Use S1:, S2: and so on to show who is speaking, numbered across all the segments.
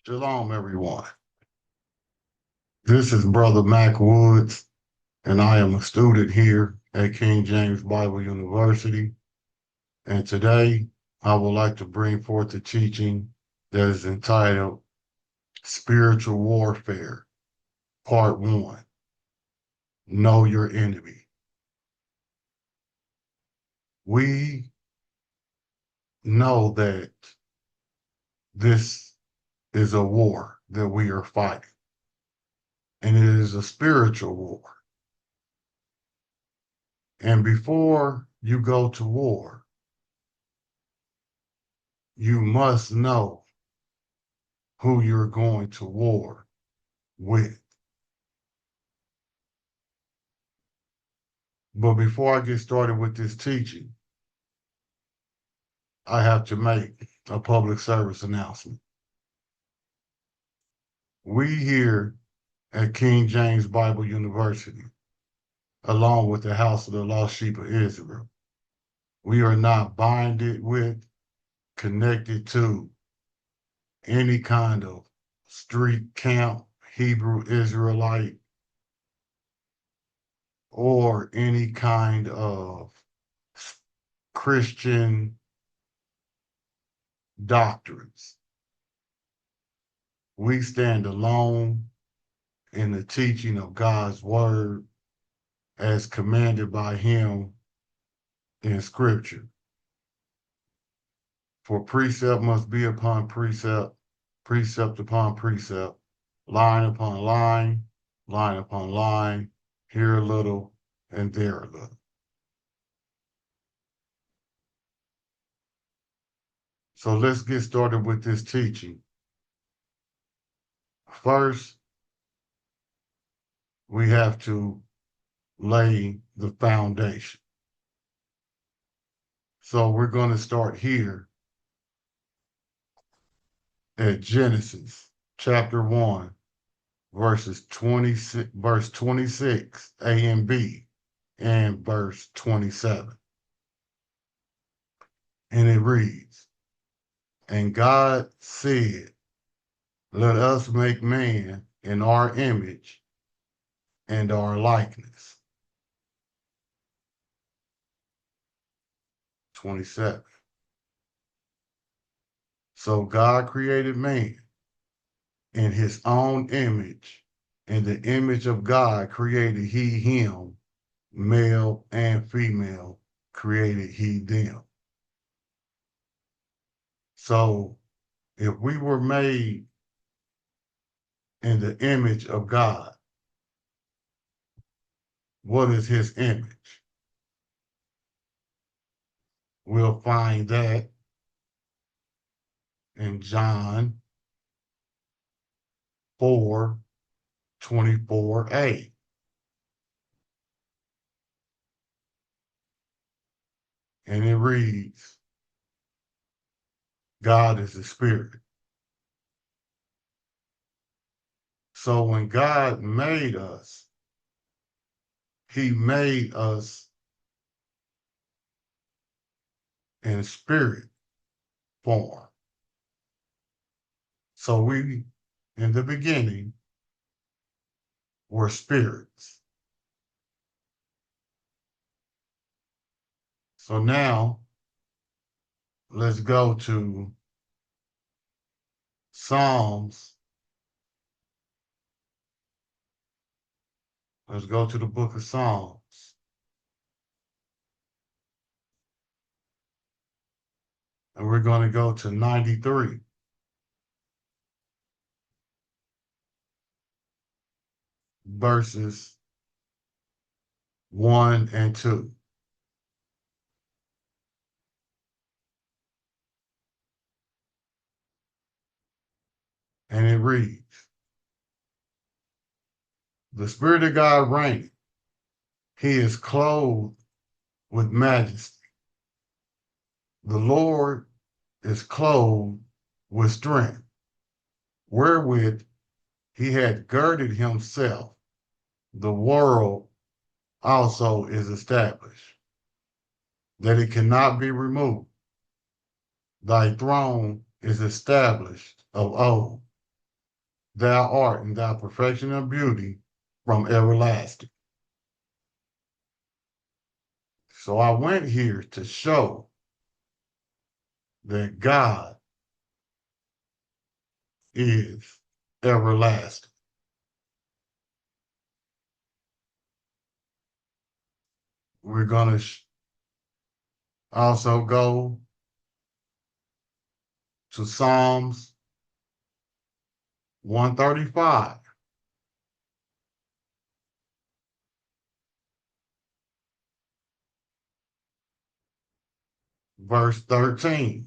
S1: Shalom, everyone. This is Brother Mac Woods, and I am a student here at King James Bible University. And today, I would like to bring forth a teaching that is entitled Spiritual Warfare, Part 1. Know Your Enemy. We know that this is a war that we are fighting, and it is a spiritual war. And before you go to war, you must know who you're going to war with. But before I get started with this teaching, I have to make a public service announcement. We here at King James Bible University, along with the House of the Lost Sheep of Israel, we are not binded with, connected to any kind of street camp, Hebrew Israelite, or any kind of Christian doctrines. We stand alone in the teaching of God's word as commanded by him in scripture. For precept must be upon precept, precept upon precept, line upon line, line upon line, here a little and there a little. So let's get started with this teaching. First, we have to lay the foundation. So we're going to start here at Genesis chapter 1, verse 26, A and B, and verse 27. And it reads, "And God said, let us make man in our image and our likeness." 27. So God created man in his own image. In the image of God created he him, male and female created he them. So if we were made in the image of God, what is his image? We'll find that in John 4:24a. And it reads, God is the spirit. So when God made us, he made us in spirit form. So we, in the beginning, were spirits. So now, let's go to Psalms. Let's go to the book of Psalms. And we're going to go to 93. Verses 1 and 2. And it reads, the Spirit of God reigneth. He is clothed with majesty. The Lord is clothed with strength, wherewith he had girded himself. The world also is established, that it cannot be removed. Thy throne is established of old. thou art in thy perfection of beauty from everlasting. So I went here to show that God is everlasting. We're going to also go to Psalms 135, verse 13.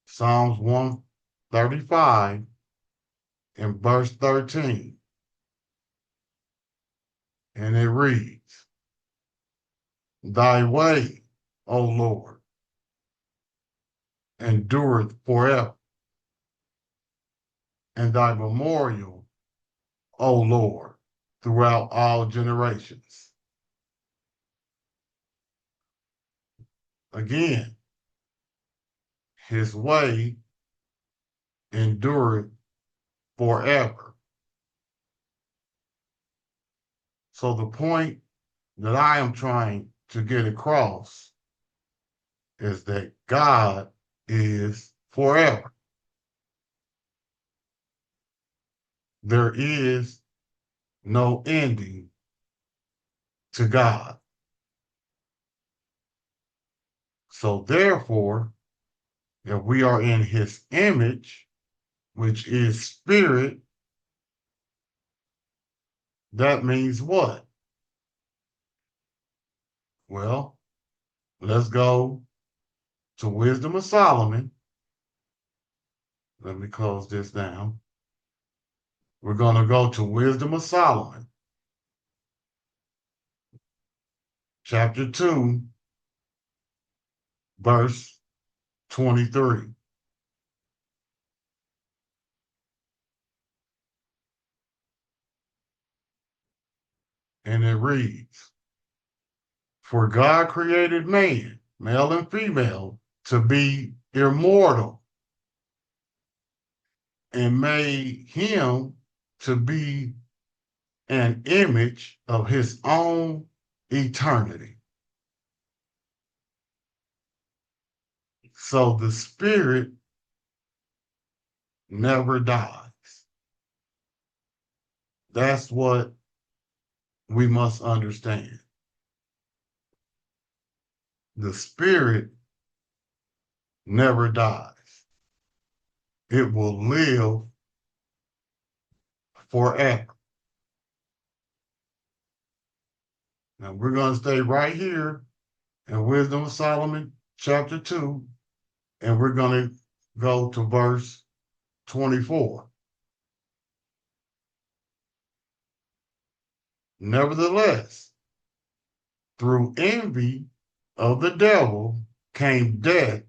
S1: Psalms 135 and verse 13. And it reads, Thy way, O Lord, endureth forever, and thy memorial, O Lord, throughout all generations. Again, his way endureth forever. So the point that I am trying to get across is that God is forever. There is no ending to God. So therefore, if we are in his image, which is spirit, that means what? Well, let's go to Wisdom of Solomon. Let me close this down. We're going to go to Wisdom of Solomon, chapter 2, verse 23. And it reads, For God created man, male and female, to be immortal and made him to be an image of his own eternity. So the spirit never dies. That's what we must understand. The spirit never dies. It will live forever. Now we're going to stay right here in Wisdom of Solomon, chapter 2, and we're going to go to verse 24. Nevertheless, through envy of the devil came death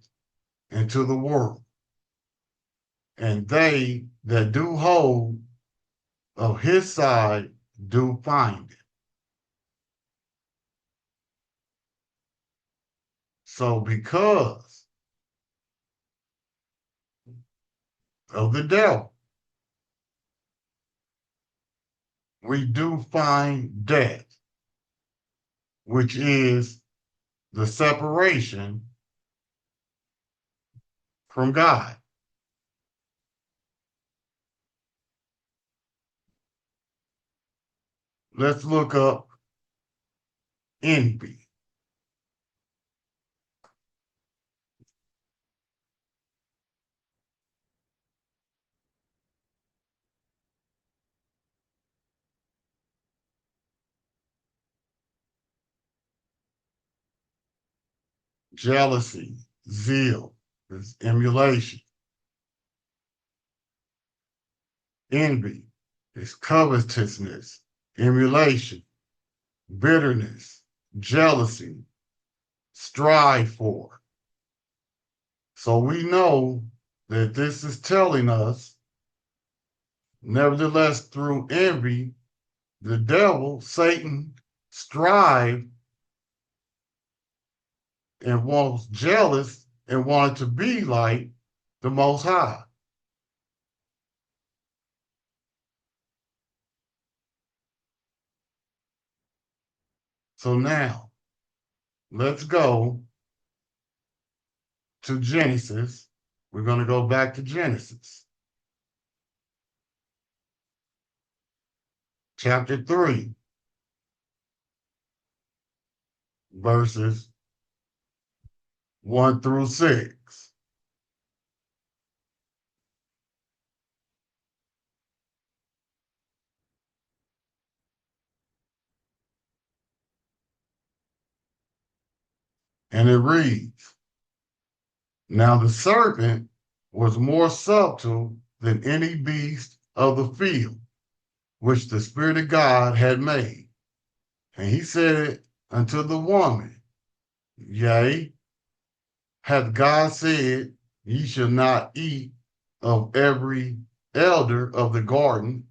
S1: into the world, and they that do hold of his side do find it. So because of the devil, we do find death, which is the separation from God. Let's look up envy. Jealousy, zeal, is emulation. Envy is covetousness, emulation, bitterness, jealousy, strive for. So we know that this is telling us, nevertheless, through envy, the devil, Satan, strive and was jealous and wanted to be like the Most High. So now let's go to Genesis. We're going to go back to Genesis, chapter 3, verses 1 through 6. And it reads, Now the serpent was more subtle than any beast of the field, which the Spirit of God had made. And he said unto the woman, Yea, hath God said, Ye shall not eat of every elder of the garden,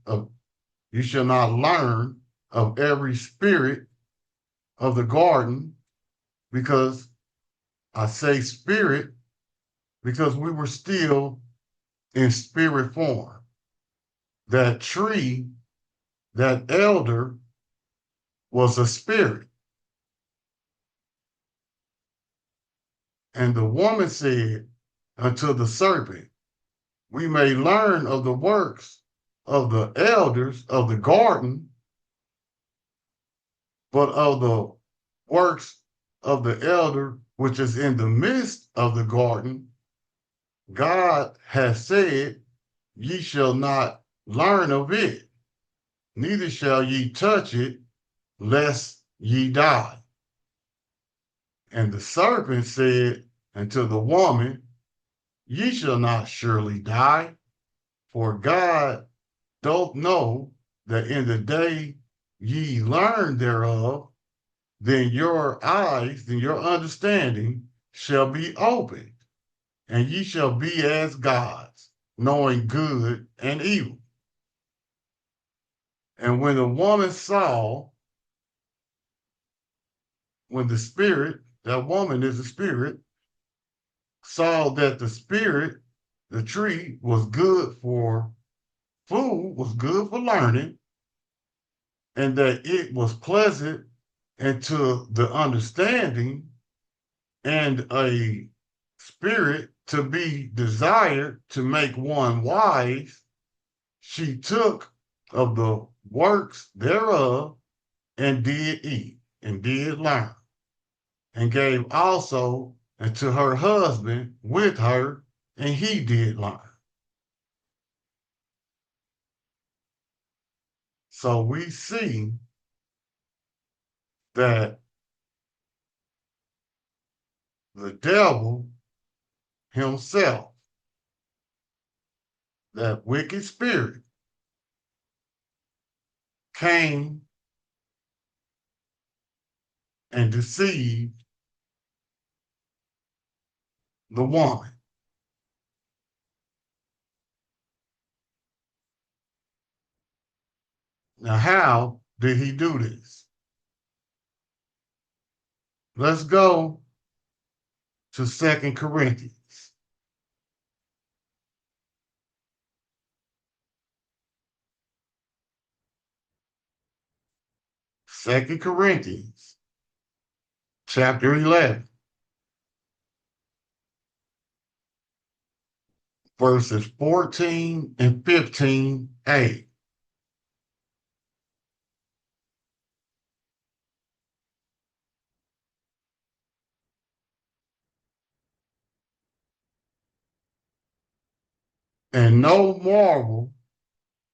S1: you shall not learn of every spirit of the garden, because I say spirit, because we were still in spirit form. That tree, that elder was a spirit. And the woman said unto the serpent, We may learn of the works of the elders of the garden, but of the works of the elder which is in the midst of the garden, God has said, Ye shall not learn of it, neither shall ye touch it, lest ye die. And the serpent said unto the woman, Ye shall not surely die, for God doth know that in the day ye learn thereof, then your eyes, then your understanding shall be opened, and ye shall be as gods, knowing good and evil. And when the woman saw, when the spirit, that woman is a spirit, saw that the spirit, the tree, was good for food, was good for learning, and that it was pleasant and to the understanding, and a spirit to be desired to make one wise, she took of the works thereof and did eat and did learn, and gave also unto her husband with her, and he did learn. So we see that the devil himself, that wicked spirit, came and deceived the woman. Now, how did he do this? Let's go to Second Corinthians. Second Corinthians, chapter 11, verses 14 and 15a. And no marvel,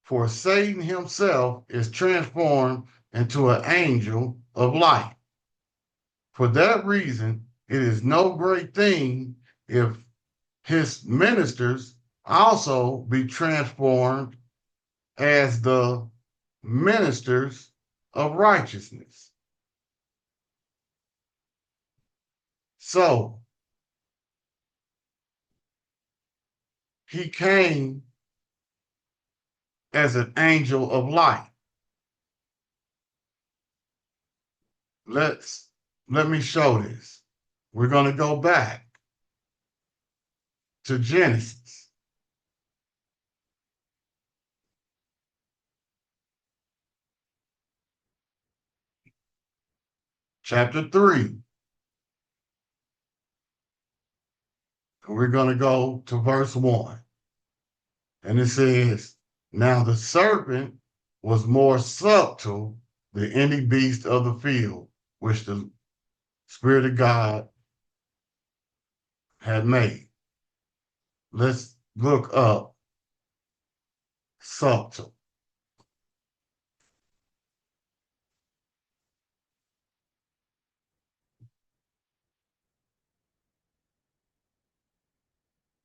S1: for Satan himself is transformed into an angel of light. For that reason, it is no great thing if his ministers also be transformed as the ministers of righteousness. So he came as an angel of light. Let's let me show this. We're going to go back to Genesis. chapter 3. And we're going to go to verse 1. And it says, Now the serpent was more subtle than any beast of the field, which the Spirit of God had made. Let's look up subtle.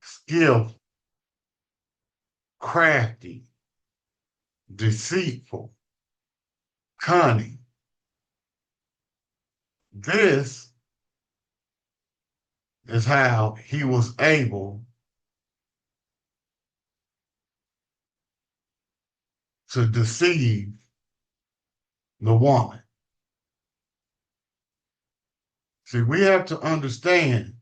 S1: Skillful, crafty, deceitful, cunning. This is how he was able to deceive the woman. See, we have to understand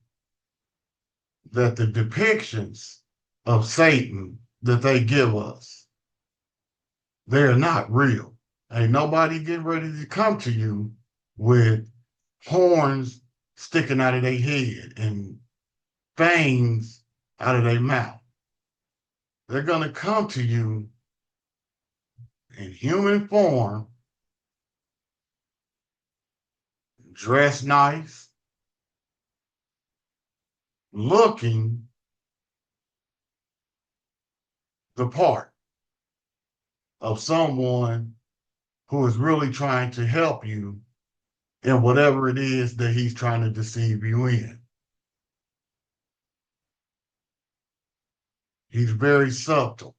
S1: that the depictions of Satan that they give us, they're not real. Ain't nobody getting ready to come to you with horns sticking out of their head and fangs out of their mouth. They're going to come to you in human form, dressed nice, looking the part of someone who is really trying to help you in whatever it is that he's trying to deceive you in. He's very subtle.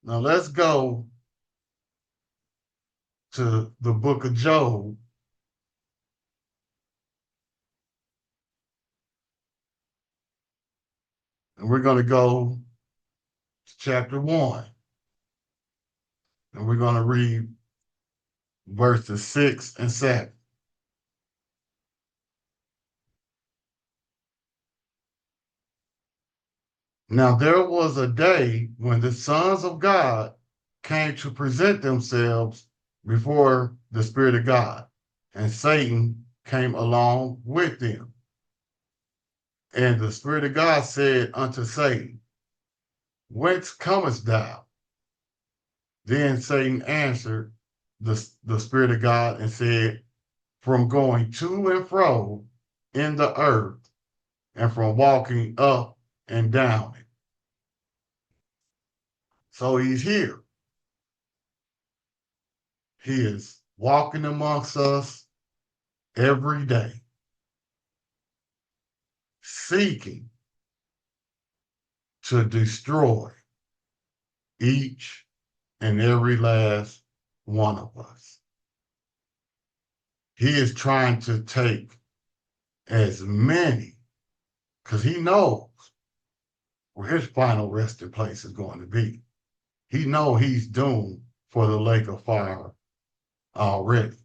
S1: Now let's go to the book of Job. And we're going to go to chapter 1. And we're going to read verses 6 and 7. Now there was a day when the sons of God came to present themselves before the Spirit of God, and Satan came along with them. And the Spirit of God said unto Satan, Whence comest thou? Then Satan answered the Spirit of God and said, From going to and fro in the earth, and from walking up and down it. So he's here. He is walking amongst us every day, seeking to destroy each and every last one of us. He is trying to take as many, because he knows where his final resting place is going to be. He knows he's doomed for the lake of fire already.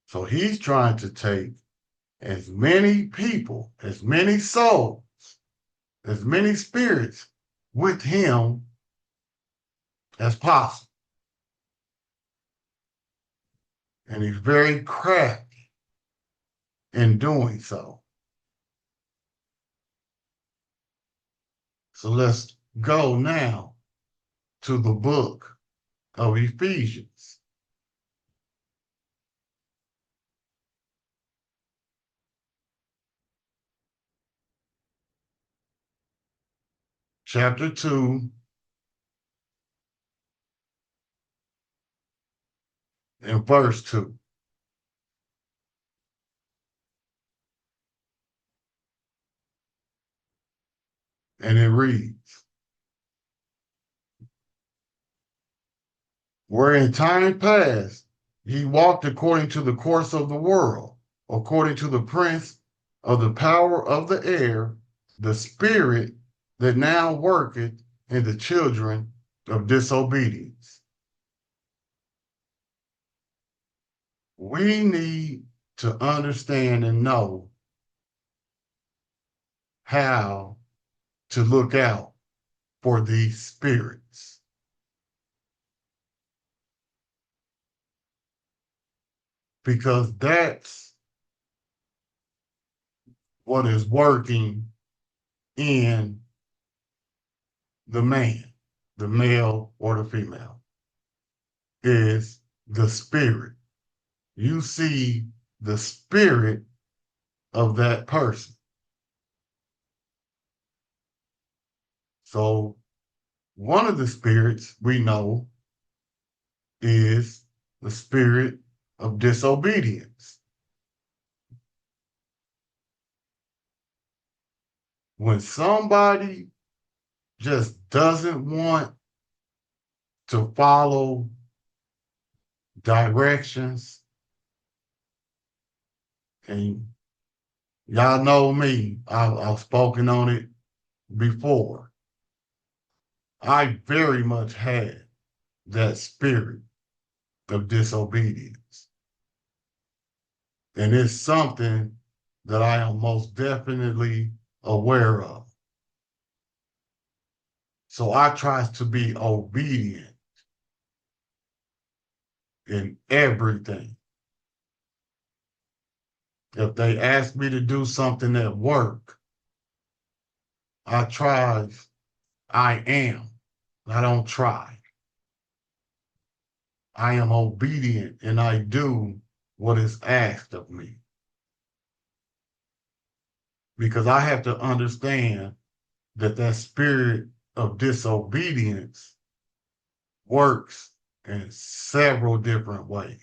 S1: So he's trying to take as many people, as many souls, as many spirits with him as possible. And he's very crafty in doing so. So let's go now to the book of Ephesians. Chapter 2 and verse 2. And it reads, Where in time past ye walked according to the course of the world, according to the prince of the power of the air, the spirit that now worketh in the children of disobedience. We need to understand and know how to look out for these spirits. because that's what is working in the man, the male or the female, is the spirit. You see the spirit of that person. So one of the spirits we know is the spirit of disobedience. When somebody just doesn't want to follow directions, and y'all know me, I've spoken on it before. I very much had that spirit of disobedience. And it's something that I am most definitely aware of. So I try to be obedient in everything. If they ask me to do something at work, I try, I am. I don't try. I am obedient and I do what is asked of me. Because I have to understand that that spirit of disobedience works in several different ways.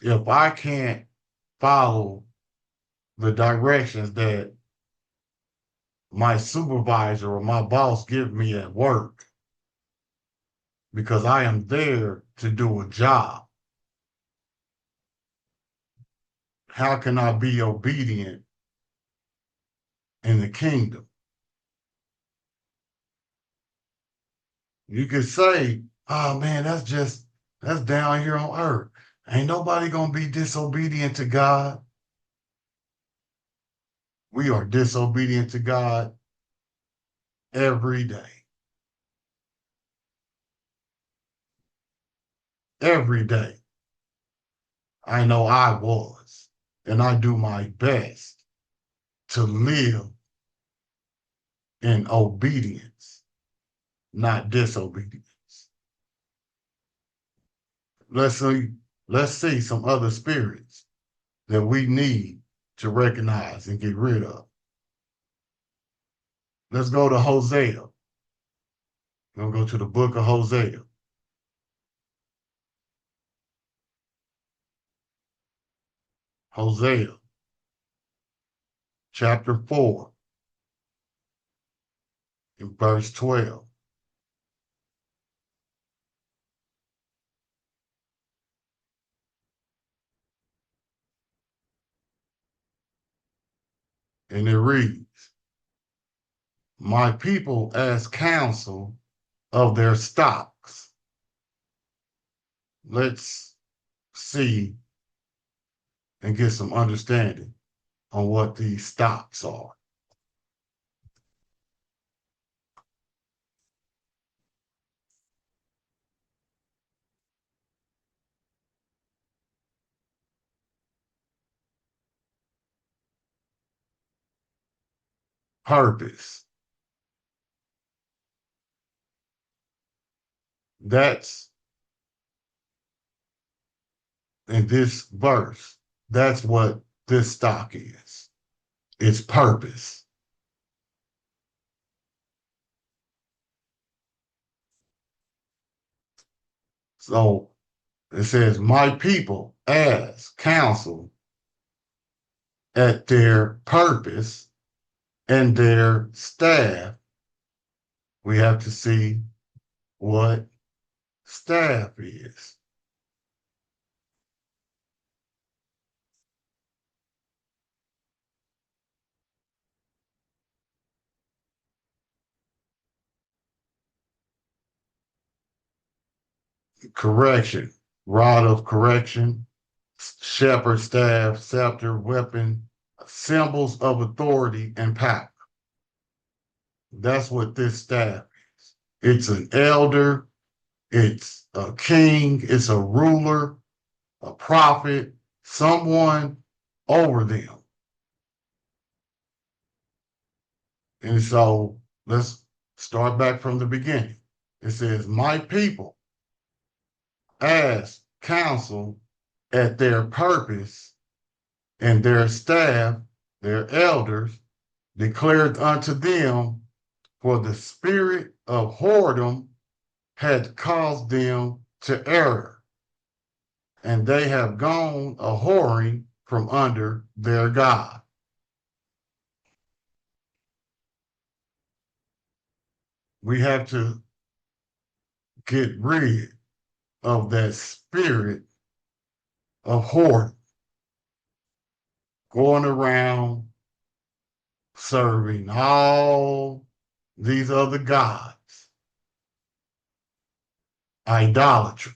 S1: If I can't follow the directions that my supervisor or my boss give me at work, because I am there to do a job, how can I be obedient in the kingdom? You could say, oh man, that's down here on earth. Ain't nobody gonna be disobedient to God. We are disobedient to God every day. Every day. I know I was, and I do my best to live in obedience, not disobedience. Let's see, let's see some other spirits that we need to recognize and get rid of. Let's go to Hosea. We're going to go to the book of Hosea. Hosea, chapter 4, in verse 12. And it reads, my people ask counsel of their stocks. Let's see and get some understanding on what these stocks are. Purpose. That's in this verse. That's what this stock is. It's purpose. So it says, my people ask counsel at their purpose and their staff. We have to see what staff is. Correction, rod of correction, shepherd staff, scepter, weapon, symbols of authority and power. That's what this staff is. It's an elder, it's A king is a ruler, a prophet, someone over them. And so let's start back from the beginning. It says, my people asked counsel at their purpose, and their staff, their elders, declared unto them, for the spirit of whoredom had caused them to err, and they have gone a whoring from under their God. We have to get rid of that spirit of whoredom, going around serving all these other gods, idolatry.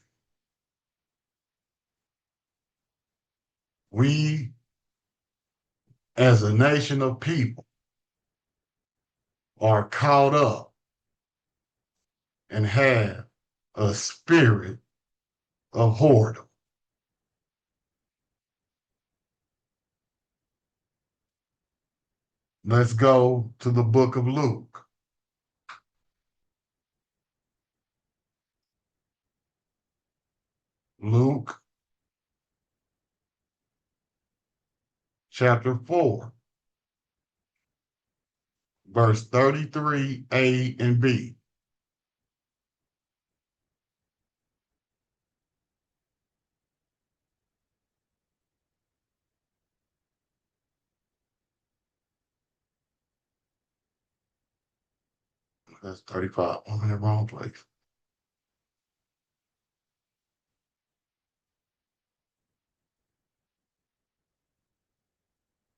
S1: We, as a nation of people, are caught up and have a spirit of whoredom. Let's go to the book of Luke. Luke chapter 4, verse 33a and b. That's 35. I'm in the wrong place.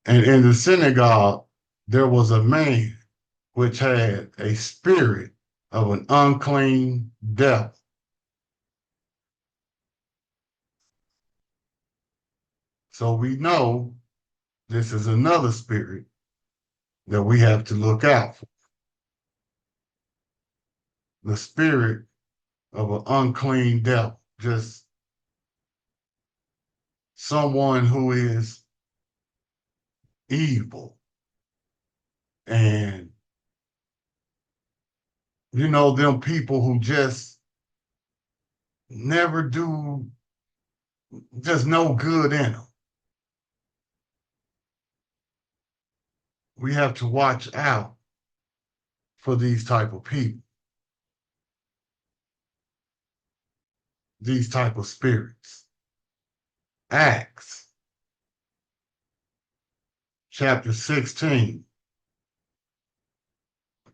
S1: And in the synagogue, there was a man which had a spirit of an unclean devil. So we know this is another spirit that we have to look out for. The spirit of an unclean devil, just someone who is evil. And, them people who just never do, just no good in them. We have to watch out for these type of people, these type of spirits. Acts chapter 16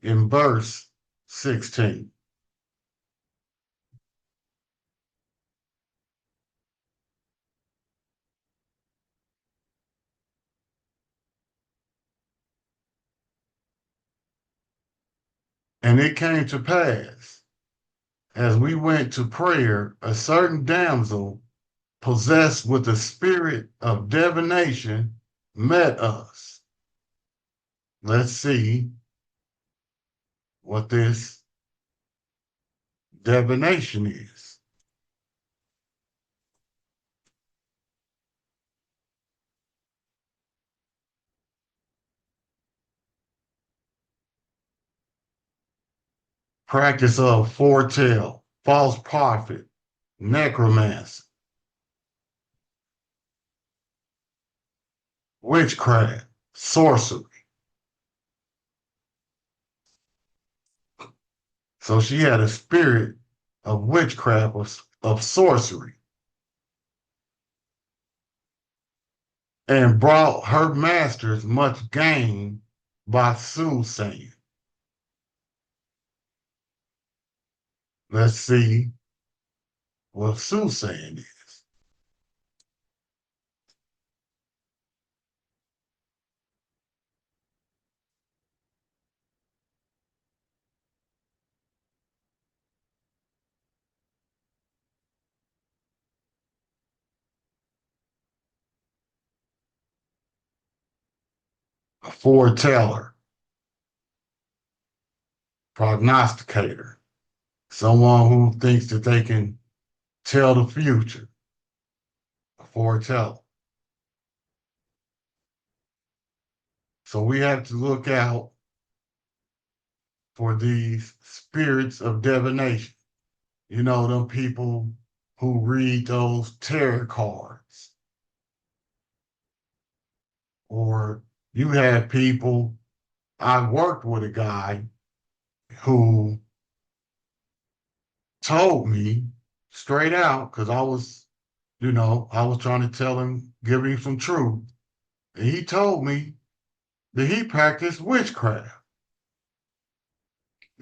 S1: in verse 16. And it came to pass, as we went to prayer, a certain damsel possessed with the spirit of divination met us. Let's see what this divination is. Practice of foretell, false prophet, necromancy, witchcraft, sorcery. So she had a spirit of witchcraft, of sorcery, and brought her masters much gain by soothsaying. Let's see what soothsaying is. A foreteller, prognosticator, someone who thinks that they can tell the future, foretell. So we have to look out for these spirits of divination. You know, them people who read those tarot cards, or you have people. I worked with a guy who told me straight out, because I was trying to tell him, give him some truth. And he told me that he practiced witchcraft.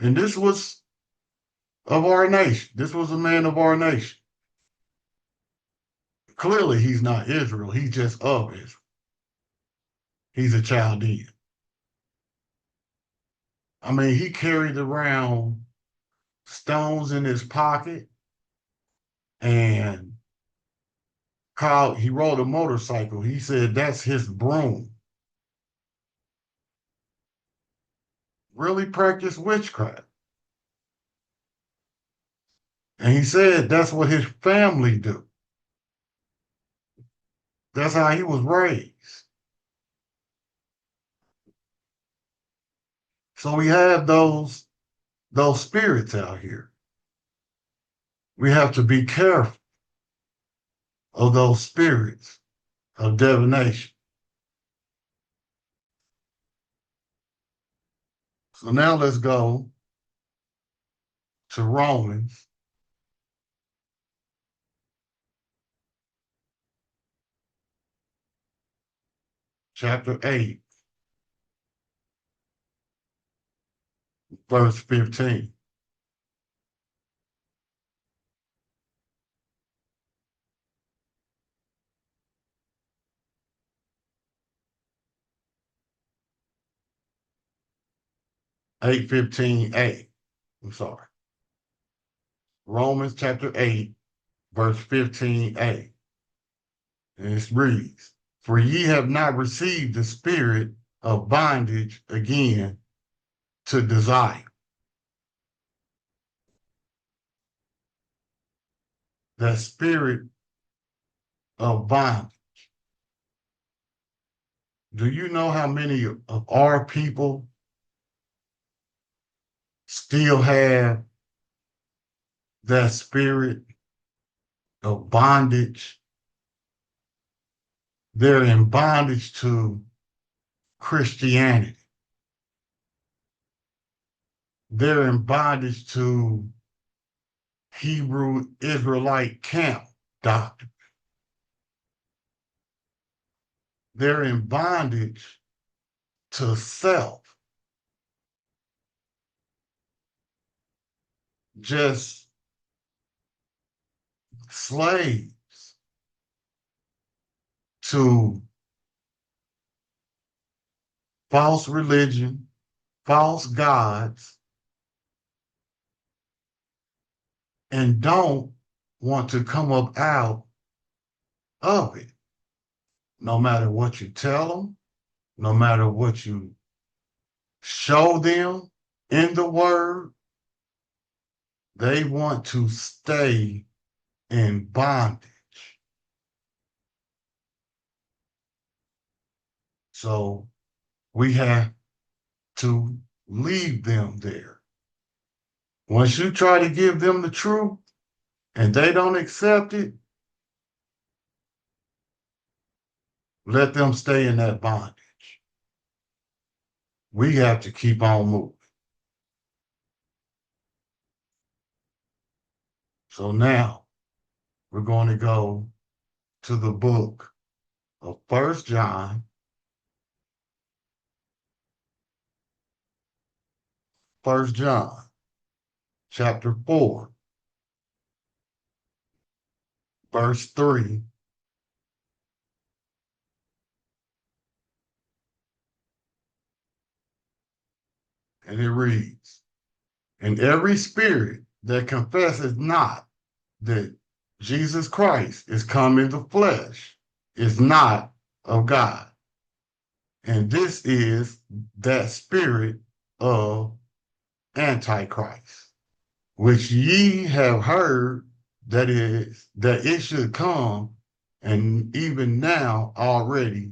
S1: And this was of our nation. This was a man of our nation. Clearly, he's not Israel. He's just of Israel. He's a Chaldean. I mean, he carried around stones in his pocket and he rode a motorcycle. He said that's his broom. Really practiced witchcraft. And he said that's what his family do. That's how he was raised. So we have those spirits out here. We have to be careful of those spirits of divination. So now let's go to Romans chapter 8, verse 15. 8:15a. I'm sorry. Romans chapter 8, verse 15a. And it reads, "For ye have not received the spirit of bondage again to desire." That spirit of bondage. Do you know how many of our people still have that spirit of bondage? They're in bondage to Christianity. They're in bondage to Hebrew Israelite camp doctrine. They're in bondage to self, just slaves to false religion, false gods, and don't want to come up out of it. No matter what you tell them, no matter what you show them in the word, they want to stay in bondage. So we have to leave them there. Once you try to give them the truth and they don't accept it, let them stay in that bondage. We have to keep on moving. So now we're going to go to the book of 1 John, 1 John, chapter 4, verse 3, and it reads, "And every spirit that confesses not that Jesus Christ is come in the flesh is not of God. And this is that spirit of Antichrist, which ye have heard that it should come, and even now already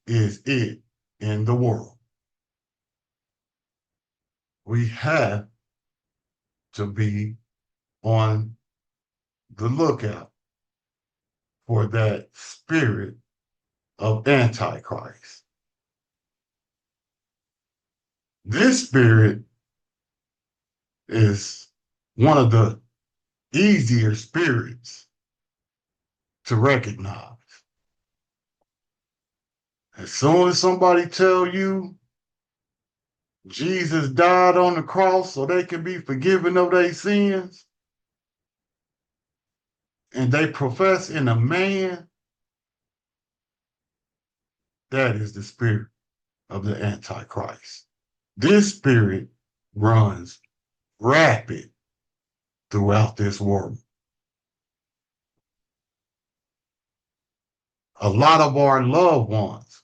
S1: is it in the world. We have to be on the lookout for that spirit of Antichrist. This spirit is one of the easier spirits to recognize. As soon as somebody tell you Jesus died on the cross so they can be forgiven of their sins, and they profess in a man, that is the spirit of the Antichrist. This spirit runs rapid throughout this world. A lot of our loved ones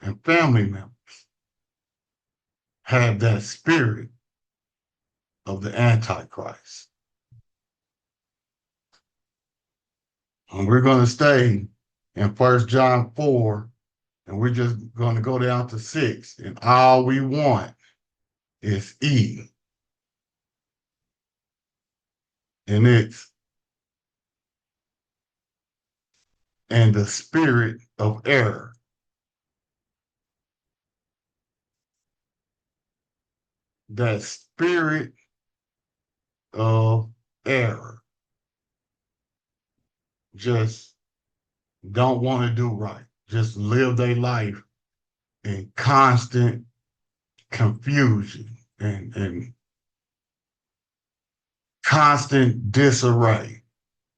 S1: and family members have that spirit of the Antichrist. And we're going to stay in 1 John 4, and we're just going to go down to 6. And all we want is Eve. And it's and the spirit of error. That spirit of error. Just don't want to do right. Just live their life in constant confusion and constant disarray.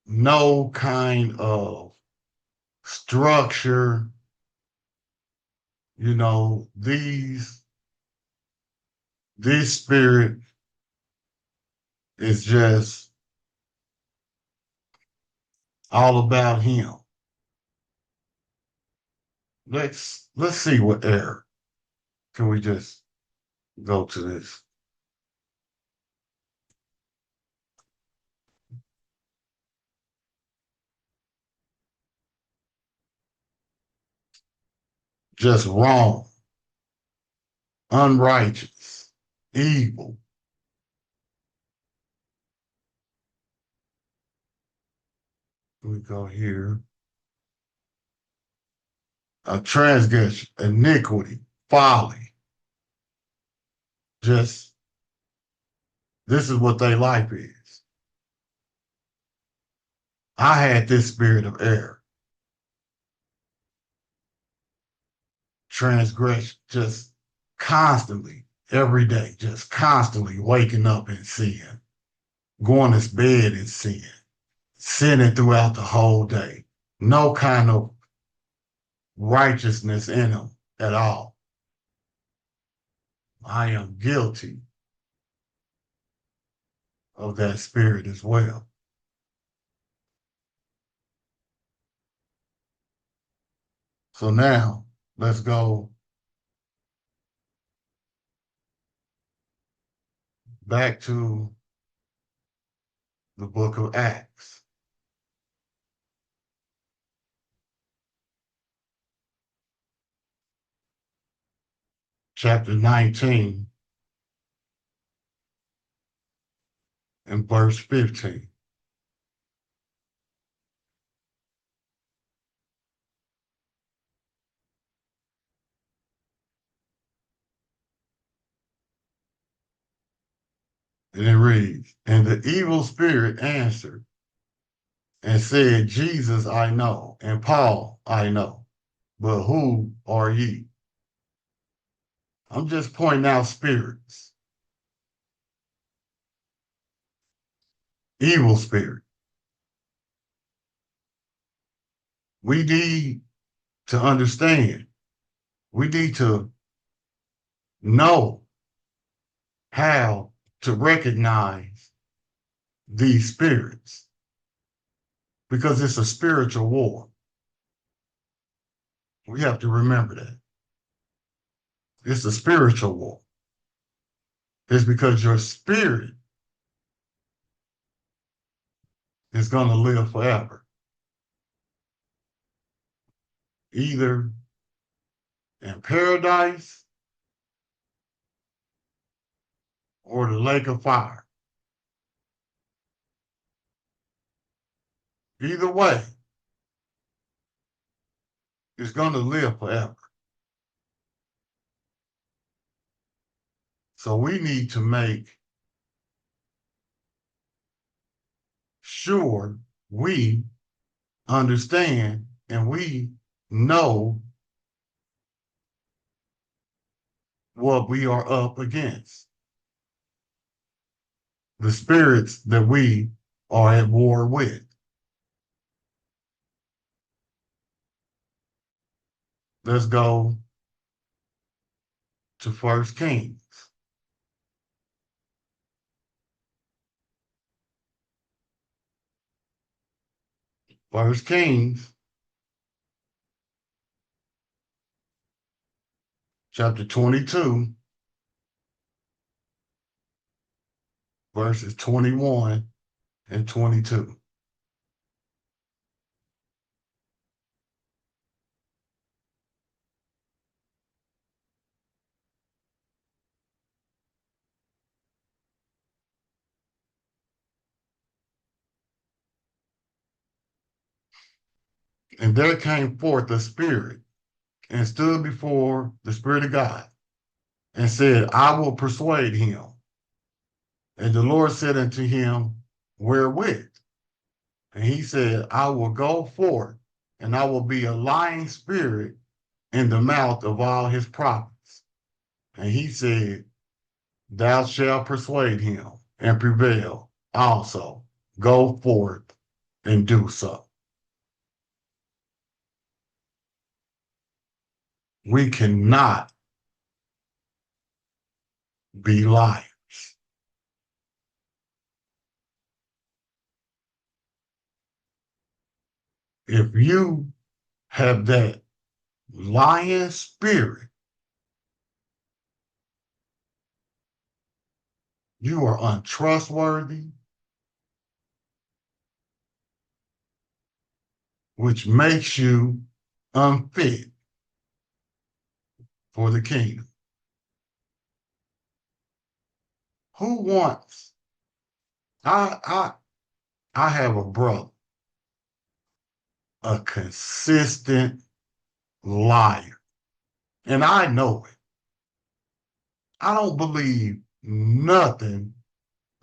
S1: No kind of structure. You know, this spirit is just all about him. Let's see what error. Can we just go to this? Just wrong, unrighteous, evil. We go here. A transgression, iniquity, folly. Just this is what their life is. I had this spirit of error, transgression, just constantly, every day, just constantly waking up in sin, going to bed in sin, sinning throughout the whole day. No kind of righteousness in them at all. I am guilty of that spirit as well. So now let's go back to the book of Acts, chapter 19 and verse 15. And it reads, and the evil spirit answered and said, Jesus I know, and Paul I know, but who are ye? I'm just pointing out spirits, evil spirit. We need to understand, we need to know how to recognize these spirits because it's a spiritual war. We have to remember that. It's a spiritual war. It's because your spirit is going to live forever, either in paradise or the lake of fire. Either way, it's going to live forever. So we need to make sure we understand and we know what we are up against, the spirits that we are at war with. Let's go to First Kings. First Kings, chapter 22, verses 21 and 22. And there came forth a spirit and stood before the Spirit of God and said, I will persuade him. And the Lord said unto him, wherewith? And he said, I will go forth and I will be a lying spirit in the mouth of all his prophets. And he said, thou shalt persuade him and prevail also. Go forth and do so. We cannot be liars. If you have that lying spirit, you are untrustworthy, which makes you unfit for the kingdom. Who wants? I I I have a brother, a consistent liar, and I know it. I don't believe nothing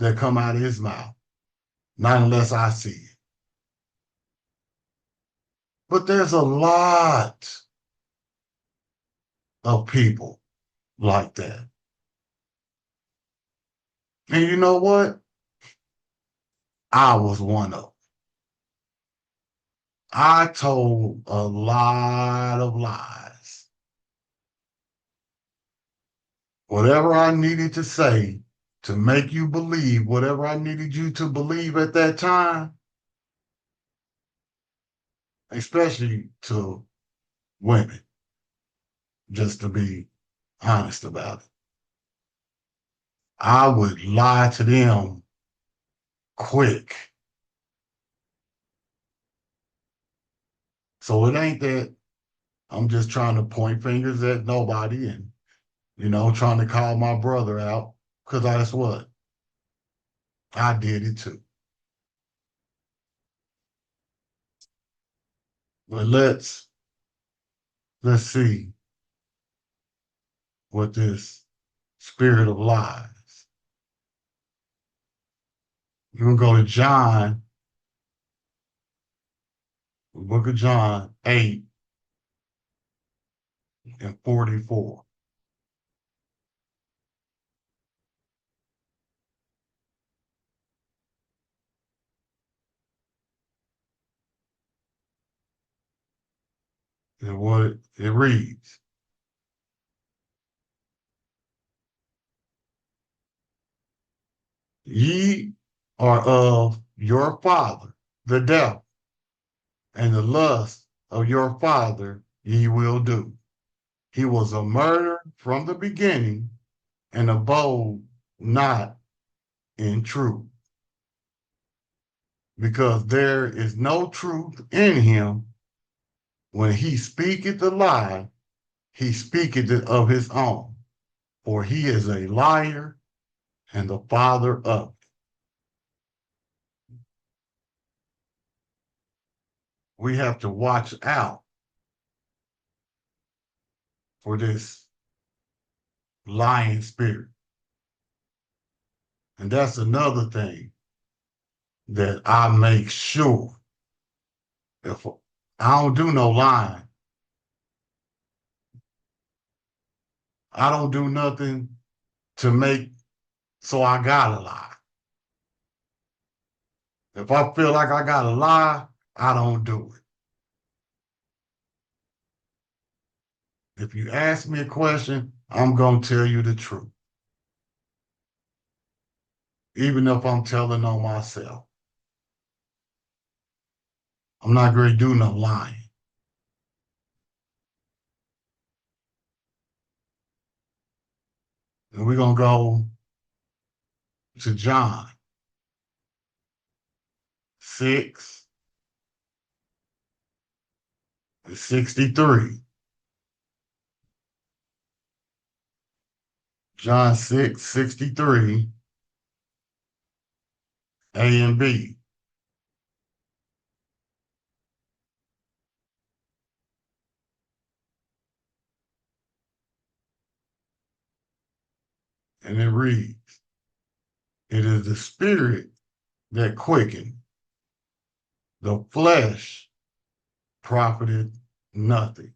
S1: that come out of his mouth, not unless I see it. But there's a lot of people like that. And you know what? I was one of them. I told a lot of lies. Whatever I needed to say to make you believe whatever I needed you to believe at that time, especially to women, just to be honest about it. I would lie to them quick. So it ain't that I'm just trying to point fingers at nobody and, trying to call my brother out, because that's what I did it too. But let's see what this spirit of lies. You're gonna go to John, the book of John 8 and 44. And what it reads, ye are of your father, the devil, and the lust of your father ye will do. He was a murderer from the beginning and abode not in truth. because there is no truth in him. When he speaketh a lie, he speaketh it of his own, for he is a liar and the father of it. We have to watch out for this lying spirit. And that's another thing that I make sure. If I don't do no lying, I don't do nothing to make so I gotta lie. If I feel like I gotta lie, I don't do it. If you ask me a question, I'm gonna tell you the truth, even if I'm telling on myself. I'm not gonna do no lying. And we're gonna go to John 6:63. John 6:63, A and B. And it reads, it is the spirit that quickened, the flesh profited nothing.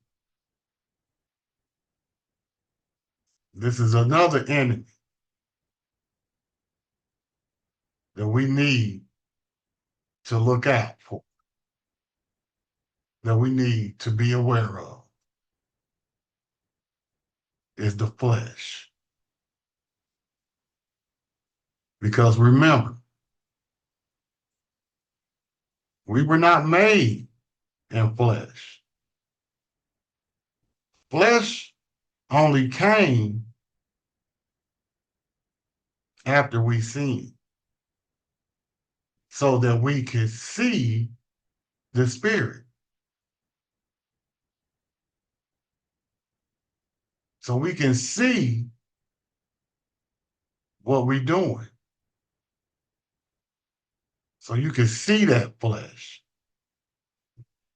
S1: This is another enemy that we need to look out for, that we need to be aware of, is the flesh. Because remember, we were not made in flesh. Flesh only came after we sinned so that we could see the spirit. So we can see what we're doing. So you can see that flesh.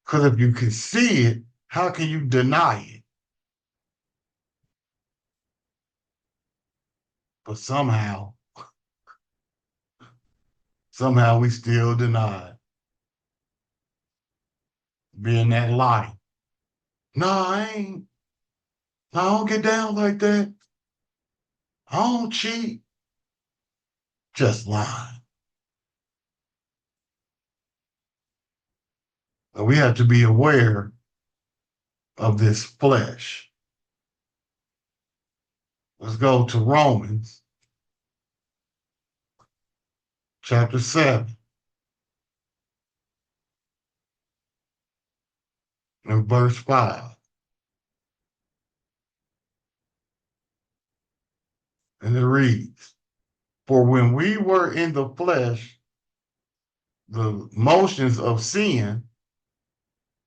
S1: Because if you can see it, how can you deny it? But somehow we still deny being that light. No, I ain't. I don't get down like that. I don't cheat. Just lying. But we have to be aware of this flesh. Let's go to Romans chapter 7 and verse 5. And it reads, for when we were in the flesh, the motions of sin,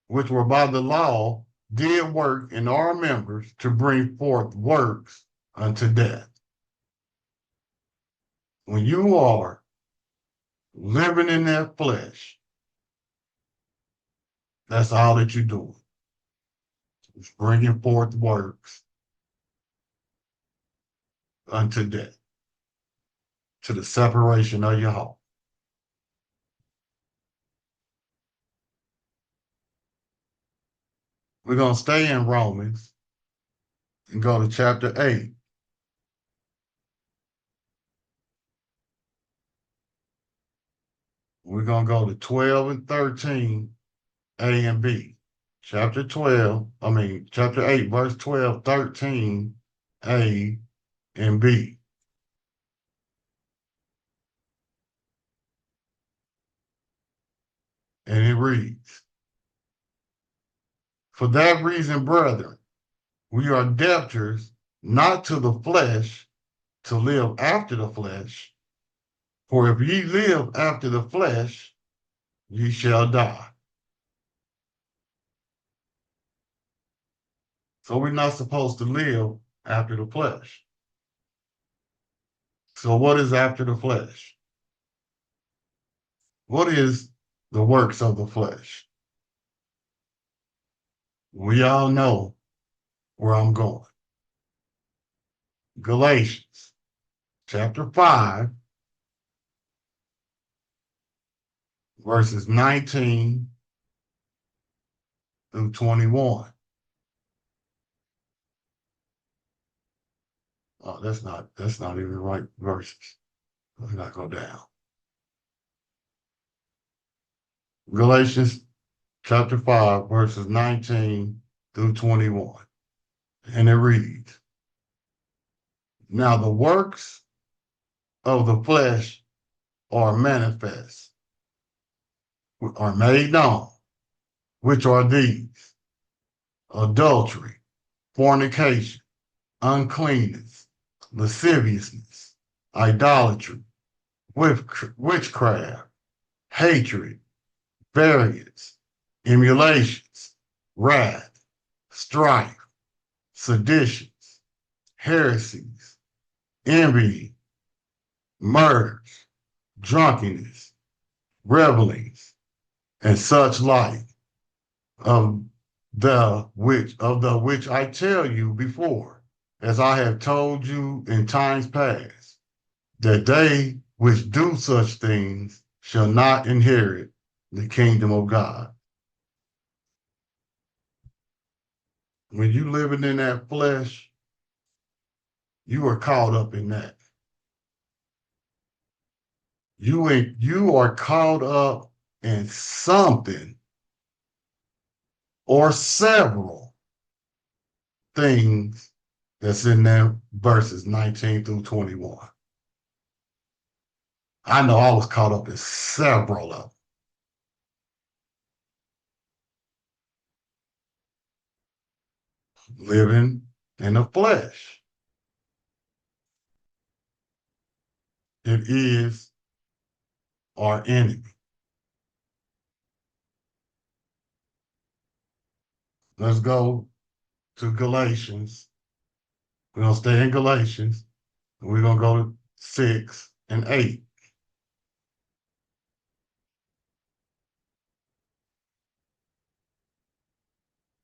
S1: which were by the law, did work in our members to bring forth works unto death. When you are living in that flesh, that's all that you're doing. It's bringing forth works unto death, to the separation of your heart. We're going to stay in Romans and go to chapter 8. We're going to go to 12 and 13, A and B. Chapter 8, verse 12, 13, A and B. And it reads, for that reason, brethren, we are debtors not to the flesh to live after the flesh. For if ye live after the flesh, ye shall die. So we're not supposed to live after the flesh. So what is after the flesh? What is the works of the flesh? We all know where I'm going. Galatians chapter 5, verses 19 through 21. Oh, that's not even right verses. Let's not go down. Galatians chapter 5, verses 19 through 21. And it reads, now the works of the flesh are manifest, are made known, which are these: adultery, fornication, uncleanness, lasciviousness, idolatry, witchcraft, hatred, variance, emulations, wrath, strife, seditions, heresies, envy, murders, drunkenness, revelings, and such like, of the which I tell you before, as I have told you in times past, that they which do such things shall not inherit the kingdom of God. When you living in that flesh, you are caught up in that. You are caught up in something or several things that's in there verses 19 through 21. I know I was caught up in several of them. Living in the flesh. It is our enemy. Let's go to Galatians. We're going to stay in Galatians. We're going to go to 6 and 8.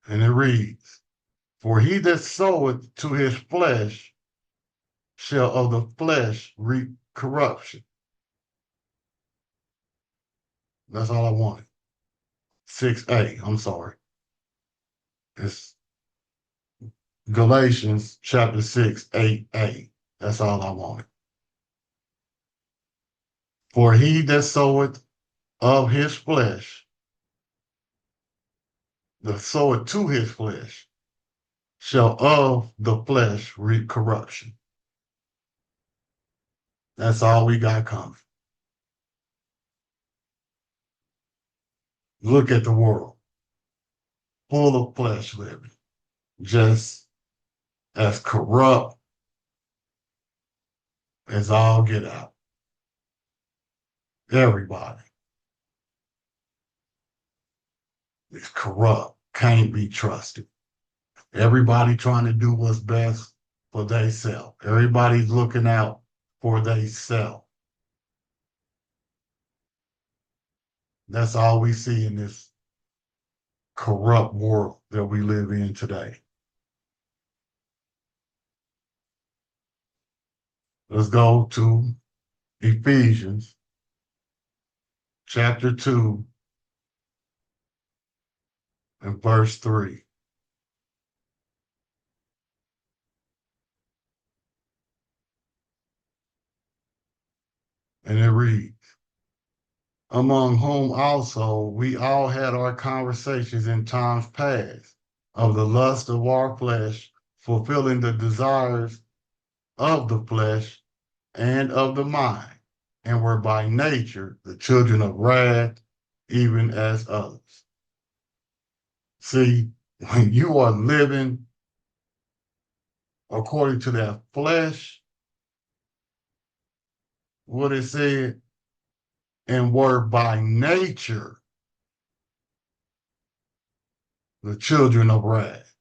S1: And it reads, for he that soweth to his flesh shall of the flesh reap corruption. That's all I wanted. 6a, I'm sorry. It's Galatians chapter 6, 8a. That's all I wanted. For he that soweth of his flesh, the soweth to his flesh, shall of the flesh reap corruption. That's all we got coming. Look at the world, full of flesh living, just as corrupt as all get out. Everybody is corrupt, can't be trusted. Everybody trying to do what's best for themselves. Everybody's looking out for themselves. That's all we see in this corrupt world that we live in today. Let's go to Ephesians chapter 2 and verse 3. And it reads, among whom also we all had our conversations in times past, of the lust of our flesh, fulfilling the desires of the flesh and of the mind, and were by nature the children of wrath, even as others. See, when you are living according to that flesh, what it said, and were by nature the children of wrath.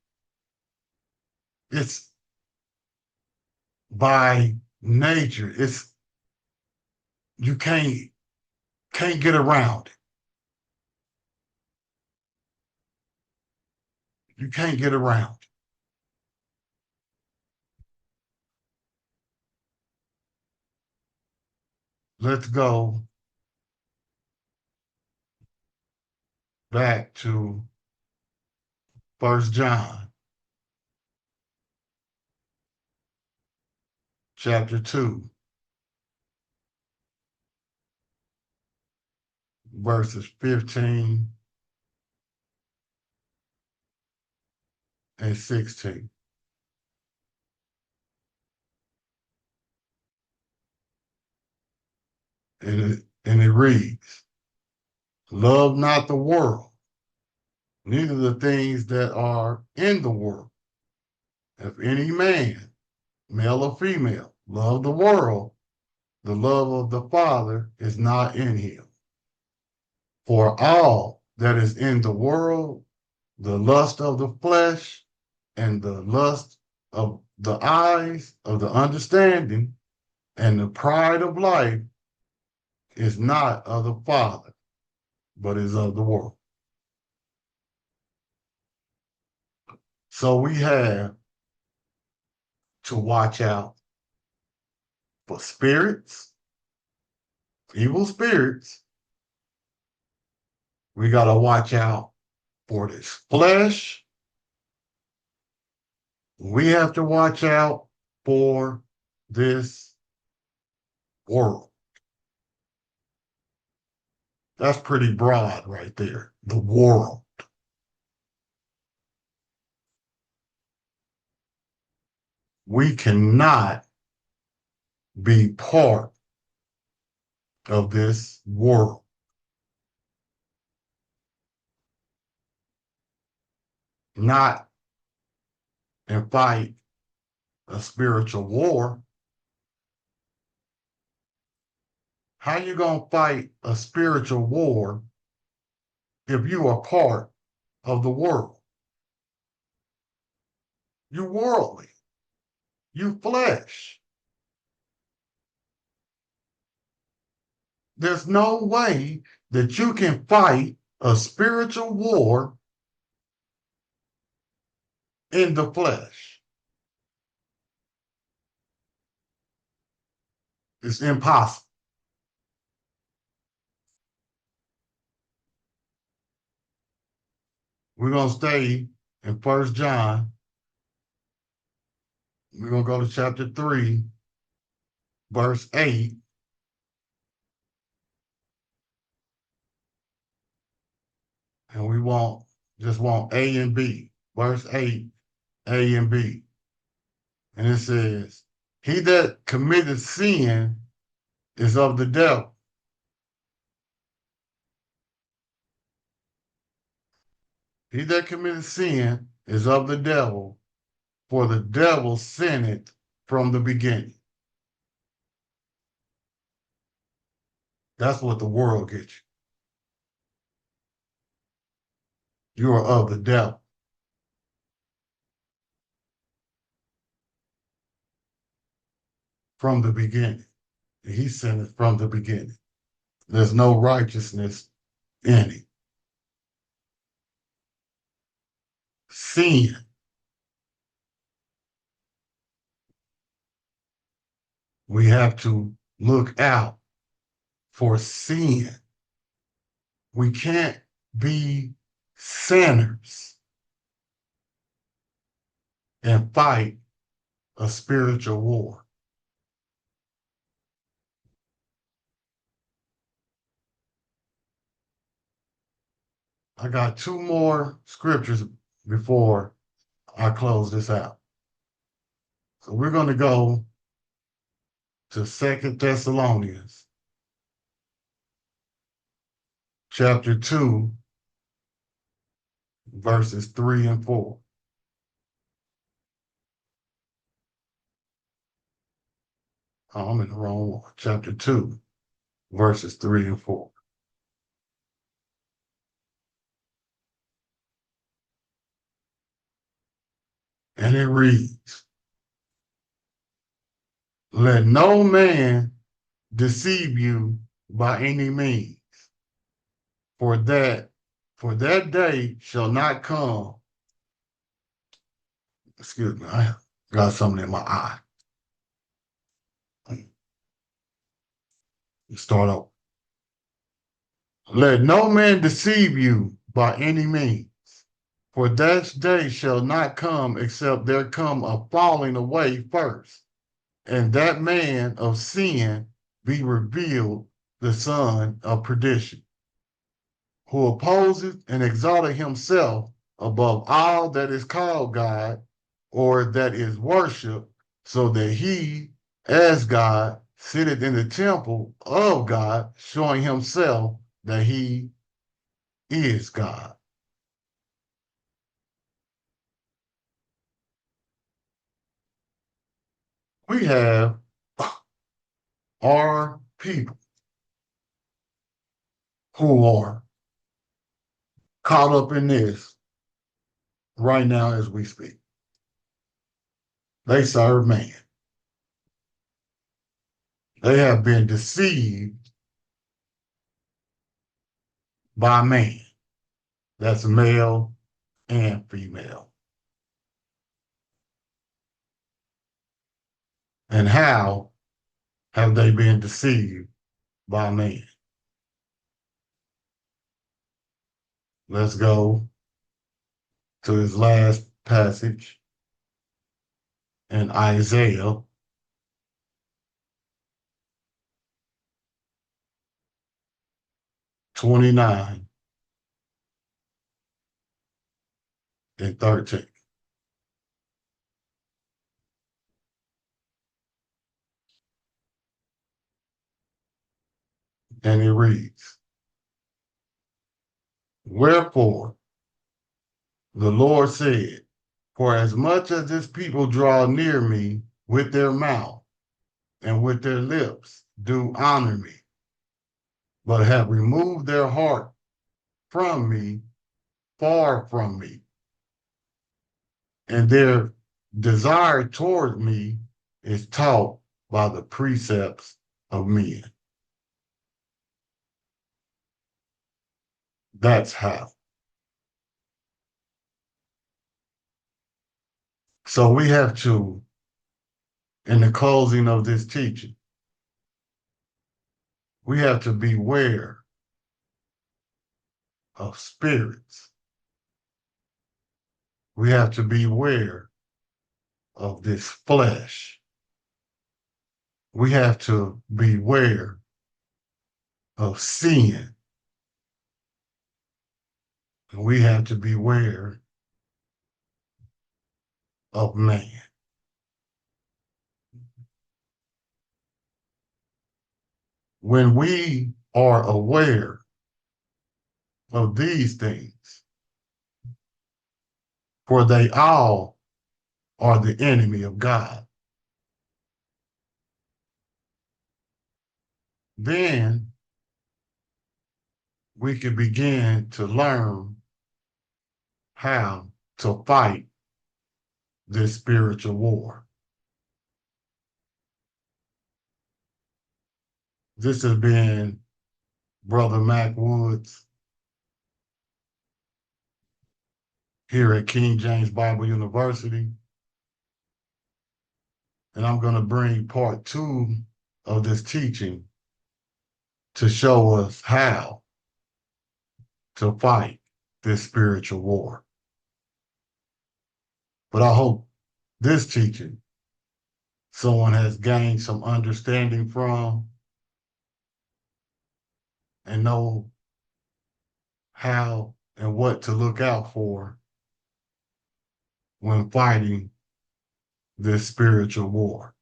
S1: It's by nature. It's you can't get around it. You can't get around it. Let's go back to 1 John chapter 2, verses 15 and 16. And it reads, love not the world, neither the things that are in the world. If any man, male or female, love the world, the love of the Father is not in him. For all that is in the world, the lust of the flesh and the lust of the eyes of the understanding and the pride of life is not of the Father, but is of the world. So we have to watch out for spirits, evil spirits. We got to watch out for this flesh. We have to watch out for this world. That's pretty broad right there. The world. We cannot be part of this world. Not and fight a spiritual war. How you gonna fight a spiritual war if you are part of the world? You worldly. You flesh. There's no way that you can fight a spiritual war in the flesh. It's impossible. We're going to stay in 1 John. We're going to go to chapter 3, verse 8. And we just want A and B. Verse 8, A and B. And it says, he that committeth sin is of the devil. He that committeth sin is of the devil, for the devil sinned from the beginning. That's what the world gets you. You are of the devil from the beginning. He sinned from the beginning. There's no righteousness in it. Sin. We have to look out for sin. We can't be sinners and fight a spiritual war. I got two more scriptures before I close this out. So we're going to go to 2 Thessalonians chapter 2, verses 3 and 4. Oh, I'm in the wrong one. Chapter 2, verses 3 and 4. And it reads, let no man deceive you by any means, for that for that day shall not come. Excuse me, I got something in my eye. Start over. Let no man deceive you by any means, for that day shall not come except there come a falling away first, and that man of sin be revealed, the son of perdition, who opposeth and exalteth himself above all that is called God or that is worshiped, so that he, as God, sitteth in the temple of God, showing himself that he is God. We have our people who are caught up in this right now as we speak. They serve man. They have been deceived by man. That's male and female. And how have they been deceived by man? Let's go to his last passage in Isaiah 29 and 13. And it reads, wherefore the Lord said, for as much as this people draw near me with their mouth and with their lips do honor me, but have removed their heart from me, far from me, and their desire toward me is taught by the precepts of men. That's how. So we have to, in the closing of this teaching, we have to beware of spirits. We have to beware of this flesh. We have to beware of sin. And we have to beware of man. When we are aware of these things, for they all are the enemy of God, then we can begin to learn how to fight this spiritual war. This has been Brother Mac Woods here at King James Bible University. And I'm going to bring part 2 of this teaching to show us how to fight this spiritual war. But I hope this teaching someone has gained some understanding from and know how and what to look out for when fighting this spiritual war.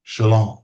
S1: Shalom.